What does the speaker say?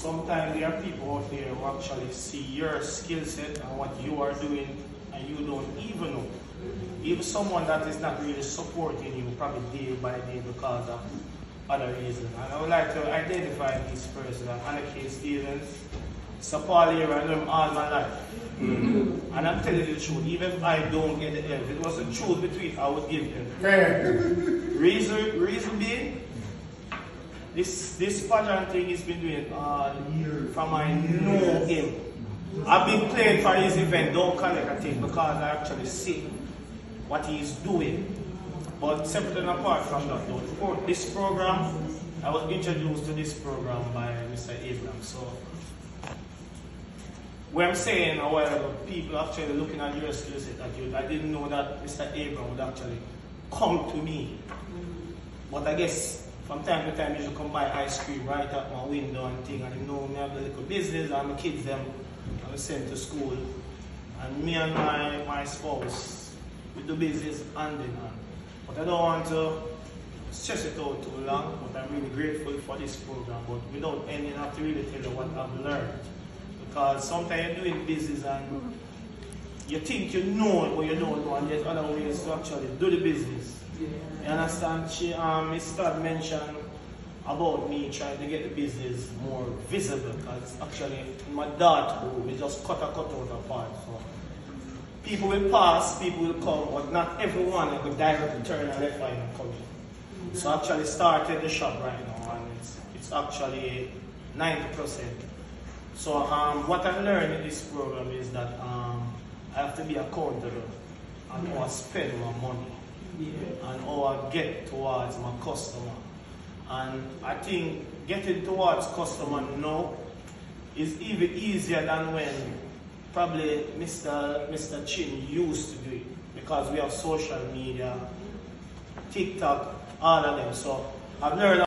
sometimes there are people out there who actually see your skill set and what you are doing and you don't even know. Even someone that is not really supporting you probably day by day because of other reasons. And I would like to identify these persons. I'm Anarchy Stevens, Sir Paul here, I know him all my life. And I'm telling you the truth, even if I don't get the help, if it was the truth between, I would give them. Reason being, this pageant thing he's been doing all year from I know him. I've been playing for his event, don't collect a thing, because I actually see what he's doing. But separate and apart from that, though, for this program, I was introduced to this program by Mr. Abraham. So, what I'm saying a while ago, people actually looking at your skill set at you, I didn't know that Mr. Abraham would actually come to me. But I guess from time to time, he used to come buy ice cream right at my window and thing, and he know me have a little business, and my kids them, I was sent to school. And me and my spouse, we do business hand in hand. But I don't want to stress it out too long, but I'm really grateful for this program. But without ending, I have to really tell you what I've learned. Because sometimes you're doing business and you think you know it, but you don't know, and there's other ways to actually do the business. You understand? Miss Todd mentioned about me trying to get the business more visible, because actually in my daughter, we just cut out apart. So people will pass, people will come, but not everyone will directly turn and left eye and come in. So I actually started the shop right now, and it's actually 90%. So what I learned in this program is that I have to be accountable and how I spend my money and how I get towards my customer. And I think getting towards customer now is even easier than when probably Mr. Chin used to do it, because we have social media, TikTok, all of them. So I've learned